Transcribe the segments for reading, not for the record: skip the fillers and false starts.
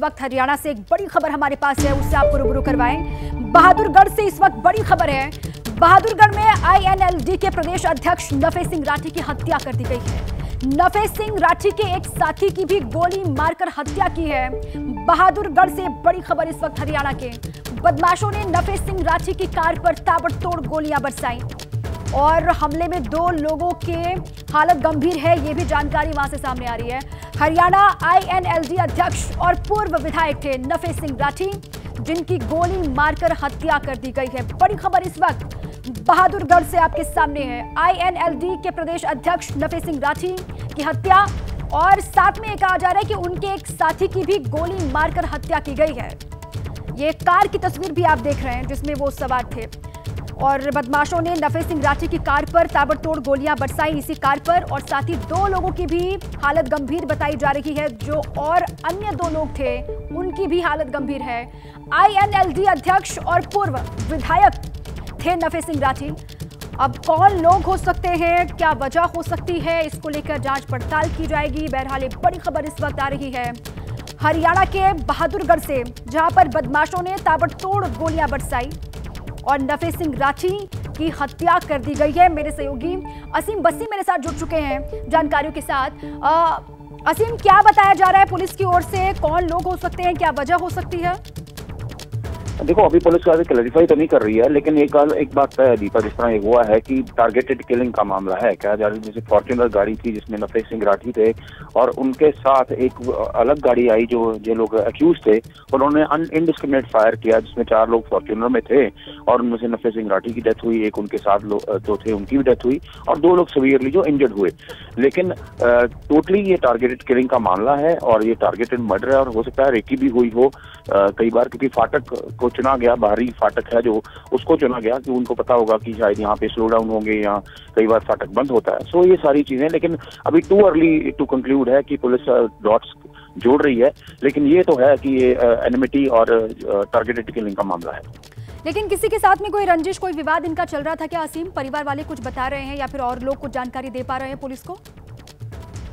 वक्त हरियाणा से एक बड़ी खबर हमारे पास है, उससे आपको रूबरू करवाएं। बहादुरगढ़ से इस वक्त बड़ी खबर है। बहादुरगढ़ में INLD के प्रदेश अध्यक्ष नफे सिंह राठी की हत्या कर दी गई है। नफे सिंह राठी के एक साथी की भी गोली मारकर हत्या की है। बहादुरगढ़ से बड़ी खबर इस वक्त हरियाणा के। बदमाशों ने नफे सिंह राठी की कार पर ताबड़तोड़ गोलियां बरसाई और हमले में 2 लोगों के हालत गंभीर है, ये भी जानकारी वहां से सामने आ रही है। हरियाणा INLD अध्यक्ष और पूर्व विधायक थे नफे सिंह राठी, जिनकी गोली मारकर हत्या कर दी गई है। बड़ी खबर इस वक्त बहादुरगढ़ से आपके सामने है। INLD के प्रदेश अध्यक्ष नफे सिंह राठी की हत्या और साथ में कहा जा रहा है कि उनके एक साथी की भी गोली मारकर हत्या की गई है। ये कार की तस्वीर भी आप देख रहे हैं जिसमें वो सवार थे और बदमाशों ने नफे सिंह राठी की कार पर ताबड़तोड़ गोलियां बरसाई इसी कार पर, और साथ ही 2 लोगों की भी हालत गंभीर बताई जा रही है। जो और अन्य 2 लोग थे उनकी भी हालत गंभीर है। INLD अध्यक्ष और पूर्व विधायक थे नफे सिंह राठी। अब कौन लोग हो सकते हैं, क्या वजह हो सकती है, इसको लेकर जांच पड़ताल की जाएगी। बहरहाल एक बड़ी खबर इस वक्त आ रही है हरियाणा के बहादुरगढ़ से, जहां पर बदमाशों ने ताबड़तोड़ गोलियां बरसाई और नफे सिंह राठी की हत्या कर दी गई है। मेरे सहयोगी असीम बस्सी मेरे साथ जुड़ चुके हैं जानकारियों के साथ। असीम, क्या बताया जा रहा है पुलिस की ओर से, कौन लोग हो सकते हैं, क्या वजह हो सकती है? देखो, अभी पुलिस अभी क्लैरिफाई तो नहीं कर रही है, लेकिन एक बात तय है दीपा, जिस तरह हुआ है कि टारगेटेड किलिंग का मामला है। कहा जा रहा है जैसे फॉर्च्यूनर गाड़ी थी जिसमें नफे सिंह राठी थे और उनके साथ एक अलग गाड़ी आई जो लोग अक्यूज थे, उन्होंने इनडिस्क्रिमिनेट फायर किया जिसमें 4 लोग फॉर्च्यूनर में थे और उनमें से नफे सिंह राठी की डेथ हुई, एक उनके साथ जो थे उनकी भी डेथ हुई और 2 लोग सीवियरली जो इंजर्ड हुए। लेकिन टोटली ये टारगेटेड किलिंग का मामला है और ये टारगेटेड मर्डर है और हो सकता है रेकी भी हुई हो कई बार, क्योंकि फाटक को चुना गया, बाहरी फाटक है जो उसको चुना गया कि उनको पता होगा कि शायद यहाँ पे स्लो डाउन होंगे या कई बार फाटक बंद होता है। सो ये सारी चीजें, लेकिन अभी टू अर्ली टू कंक्लूड है कि पुलिस डॉट्स जोड़ रही है, लेकिन ये तो है कि ये एनिमिटी और टारगेटेड किलिंग का मामला है। लेकिन किसी के साथ में कोई रंजिश, कोई विवाद इनका चल रहा था क्या असीम? परिवार वाले कुछ बता रहे हैं या फिर और लोग कुछ जानकारी दे पा रहे हैं पुलिस को?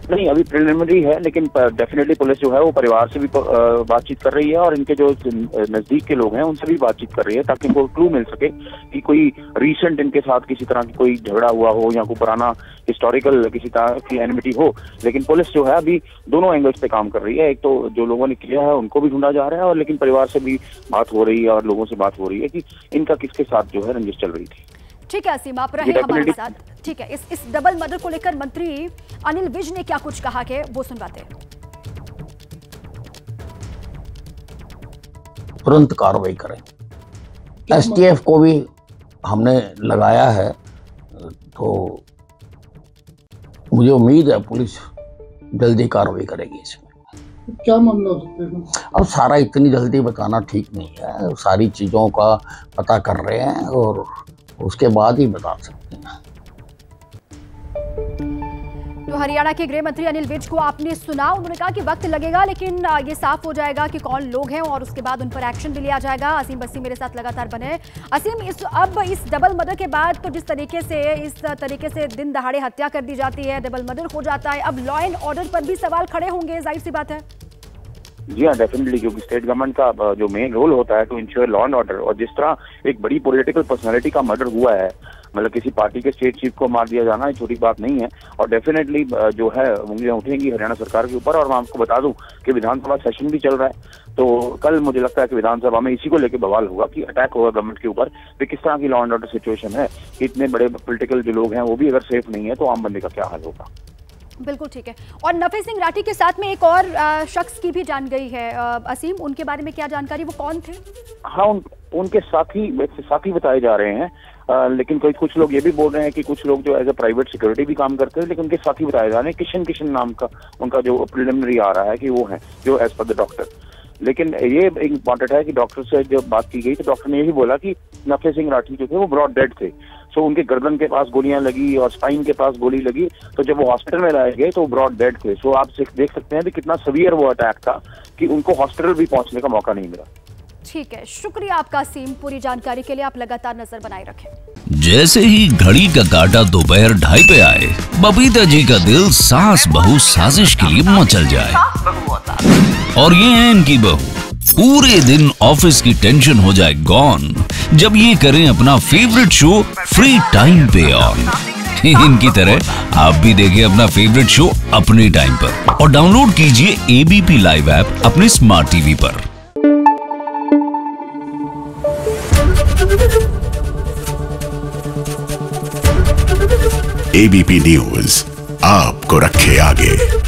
नहीं, अभी प्रिलिमिनरी है, लेकिन डेफिनेटली पुलिस जो है वो परिवार से भी बातचीत कर रही है और इनके जो नजदीक के लोग हैं उनसे भी बातचीत कर रही है ताकि इनको क्लू मिल सके कि कोई रिसेंट इनके साथ किसी तरह की कोई झगड़ा हुआ हो या कोई पुराना हिस्टोरिकल किसी तरह की एनिमिटी हो। लेकिन पुलिस जो है अभी दोनों एंगल्स पे काम कर रही है। एक तो जो लोगों ने किया है उनको भी ढूंढा जा रहा है और लेकिन परिवार से भी बात हो रही है और लोगों से बात हो रही है कि इनका किसके साथ जो है रंजिश चल रही थी। ठीक है असीम, आप रहे हमारे साथ। ठीक है, इस डबल मर्डर को लेकर मंत्री अनिल विज ने क्या कुछ कहा है वो सुनवाते हैं। तुरंत कार्रवाई करें। STF को भी हमने लगाया है, तो मुझे उम्मीद है पुलिस जल्दी कार्रवाई करेगी इसमें। क्या मामला हो सकता है? अब सारा इतनी जल्दी बताना ठीक नहीं है, सारी चीज़ों का पता कर रहे हैं और उसके बाद ही बता सकते हैं। तो हरियाणा के गृह मंत्री अनिल विज को आपने सुना, उन्होंने कहा कि वक्त लगेगा लेकिन ये साफ हो जाएगा कि कौन लोग हैं और उसके बाद उन पर एक्शन भी लिया जाएगा। असीम बस्सी मेरे साथ लगातार बने। असीम, अब इस डबल मर्डर के बाद तो जिस तरीके से दिन दहाड़े हत्या कर दी जाती है, डबल मर्डर हो जाता है, अब लॉ एंड ऑर्डर पर भी सवाल खड़े होंगे, जाहिर सी बात है। जी हाँ, डेफिनेटली, क्योंकि स्टेट गवर्नमेंट का जो मेन रोल होता है to ensure law and order, और जिस तरह एक बड़ी पॉलिटिकल पर्सनालिटी का मर्डर हुआ है, मतलब किसी पार्टी के स्टेट चीफ को मार दिया जाना ये छोटी बात नहीं है और डेफिनेटली जो है उंगलियां उठेंगी हरियाणा सरकार के ऊपर। और मैं आपको बता दूं कि विधानसभा सेशन भी चल रहा है, तो कल मुझे लगता है कि विधानसभा में इसी को लेकर बवाल होगा कि अटैक होगा गवर्नमेंट के ऊपर कि किस तरह की लॉ एंड ऑर्डर सिचुएशन है, कि इतने बड़े पॉलिटिकल जो लोग हैं वो भी अगर सेफ नहीं है तो आम बंदे का क्या हाल होगा। बिल्कुल ठीक है। और नफे सिंह राठी के साथ में एक और शख्स की भी जान गई है असीम, उनके बारे में क्या जानकारी, वो कौन थे? हाँ, उनके साथी बताए जा रहे हैं, लेकिन कुछ लोग ये भी बोल रहे हैं कि कुछ लोग जो एज ए प्राइवेट सिक्योरिटी भी काम करते हैं, लेकिन उनके साथी बताए जा रहे हैं। किशन नाम का उनका जो प्रिलिमिनरी आ रहा है कि वो है जो एज पर द डॉक्टर। लेकिन ये इम्पॉर्टेंट है कि डॉक्टर से जब बात की गई तो डॉक्टर ने यही बोला कि नफे सिंह राठी जो थे वो ब्रॉड डेड थे। सो उनके गर्दन के पास गोलियां लगी और स्पाइन के पास गोली लगी, तो जब वो हॉस्पिटल में लाए गए तो वो ब्रॉड डेड थे। सो आप देख सकते हैं कि कितना सीवियर वो अटैक था कि उनको हॉस्पिटल भी पहुंचने का मौका नहीं मिला। ठीक है, शुक्रिया आपका असीम, पूरी जानकारी के लिए। आप लगातार नजर बनाए रखें। जैसे ही घड़ी का काटा दोपहर 2:30 पे आए, बबीता जी का दिल सास बहू साजिश के लिए मचल जाए। और ये है इनकी बहू। पूरे दिन ऑफिस की टेंशन हो जाए गॉन जब ये करें अपना फेवरेट शो फ्री टाइम पे ऑन। इनकी तरह आप भी देखें अपना फेवरेट शो अपने टाइम पर और डाउनलोड कीजिए एबीपी लाइव ऐप अपने स्मार्ट टीवी पर। एबीपी न्यूज आपको रखे आगे।